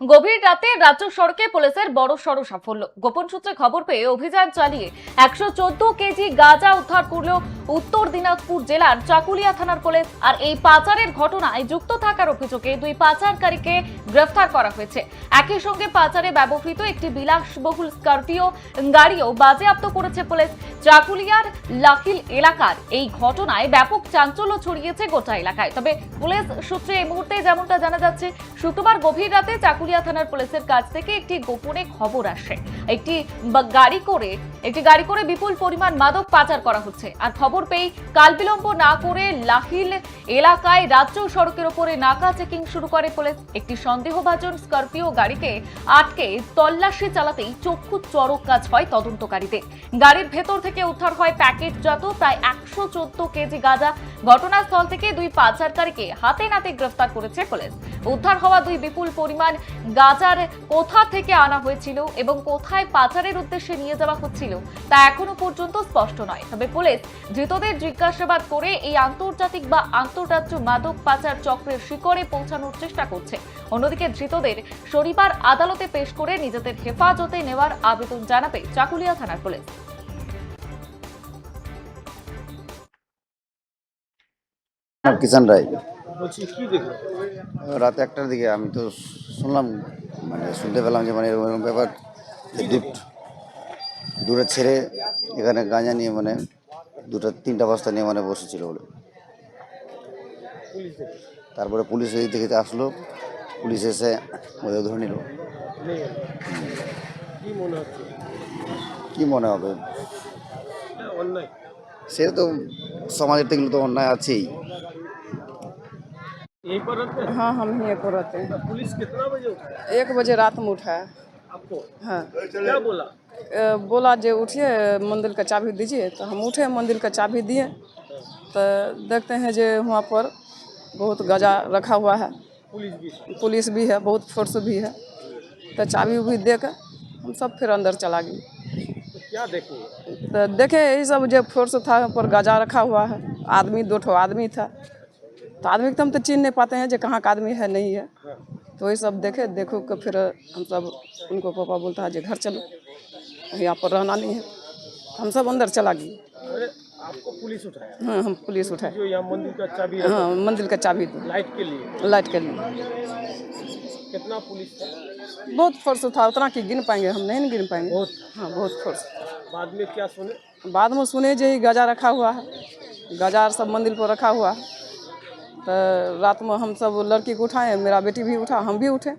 গভীর রাতে রাজ্য সড়কে পুলিশের বড় সড় সাফল্য। গোপন সূত্রে খবর পেয়ে অভিযান চালিয়ে 114 কেজি গাঁজা উদ্ধার করল উত্তর দিনাজপুর জেলার চাকুলিয়া থানার পুলিশ। আর এই পাচারের ঘটনায় যুক্ত থাকার অভিযোগে দুই পাচারকারীকে গ্রেফতার করা হয়েছে। একই সঙ্গে পাচারে ব্যবহৃত একটি বিলাসবহুল স্করপিও গাড়িও বাজেয়াপ্ত করেছে পুলিশ। চাকুলিয়ার লাকিল এলাকার এই ঘটনায় ব্যাপক চাঞ্চল্য ছড়িয়েছে গোটা এলাকায়। তবে পুলিশ সূত্রে এই মুহূর্তে যেমনটা জানা যাচ্ছে, শুক্রবার গভীর রাতে চাকুলিয়া থানার পুলিশের কাছ থেকে একটি গোপনে খবর আসে একটি গাড়ি করে বিপুল পরিমাণ মাদক পাচার করা হচ্ছে। আর খবর পেয়ে কালবিলম্ব না করে লাহিল এলাকায় রাজ্য সড়কের উপরে নাকা চেকিং শুরু করে পুলিশ। একটি সন্দেহভাজন স্করপিও গাড়িকে আটকে তল্লাশি চালাতেই চক্ষু চড়ক কাজ হয় তদন্তকারীদের। গাড়ির ভেতর থেকে উদ্ধার হয় প্যাকেটজাত প্রায় 114 কেজি গাঁজা। ঘটনাস্থল থেকে দুই পাচারকারীকে হাতে নাতে গ্রেফতার করেছে পুলিশ। উদ্ধার হওয়া দুই বিপুল পরিমাণ গাঁজার কোথা থেকে আনা হয়েছিল এবং কোথায় পাচারের উদ্দেশ্যে নিয়ে যাওয়া হচ্ছিল তা এখনো পর্যন্ত স্পষ্ট নয়। তবে পুলিশ ধৃতদের জিজ্ঞাসাবাদ করে এই আন্তর্জাতিক বা আন্তঃরাজ্য মাদক পাচার চক্রের শিকড়ে পৌঁছানোর চেষ্টা করছে। অন্যদিকে ধৃতদের শনিবার আদালতে পেশ করে নিজেদের হেফাজতে নেওয়ার আবেদন জানাবে চাকুলিয়া থানার পুলিশ। কিষান রায় বলছি কি দেখলো? রাত 1টার দিকে আমি তো শুনলাম, শুনতে পেলাম যে এরকম ব্যাপার যে দূরে ছেড়ে এখানে গাঁজা নিয়ে 2-3টা বস্তা নিয়ে বসেছিল বলে। পুলিশ দেখে তারপরে পুলিশ এই থেকে আসলো, পুলিশ এসে ওদের ধরে নিল। নিয়ে গেল। কি মনে হচ্ছে? কি মনে হবে, এটা অন্যায়। সে তো সমাজের থেকে তো অন্যায় আছেই। यहीं पर रहते हैं? हाँ, हम यहीं पर रहते हैं। पुलिस कितना बजे उठा 1 बजे रात में उठाया। आपको? हाँ, क्या बोला? बोला जे उठिए मंदिर का चाबी दीजिए, तो हम उठे, मंदिर का चाबी दिए तो देखते हैं जे वहाँ पर बहुत गजा रखा हुआ है, पुलिस भी है, बहुत फोर्स भी है। तो चाबी भी दे कर हम सब फिर अंदर चला गए। तो क्या देखे? तो देखे यही सब जो फोर्स था पर गजा रखा हुआ है, आदमी 2 ठो आदमी था। तो आदमी को हम तो चिन्ह नहीं पाते हैं जो कहाँ का आदमी है नहीं है। तो वही सब देखो कि फिर हम सब उनको पापा बोलता है जो घर चलो, यहाँ पर रहना नहीं है। हम सब अंदर चला गए। अरे आपको पुलिस उठाया? हाँ, हम पुलिस उठाए। जो यहाँ मंदिर का चाबी है, हाँ, मंदिर का चाबी दी लाइट के लिए। लाइट के लिए। कितना पुलिस था? बहुत फोर्स था, उतना कि गिन पाएंगे हम, नहीं गिन पाएंगे। बहुत। हाँ, बहुत फोर्स। बाद में क्या सुने? बाद में सुने जो ही गजा रखा हुआ है, गजा सब मंदिर पर रखा हुआ है। तो रात में हम सब लड़की को उठाए, मेरा बेटी भी उठा, हम भी उठे।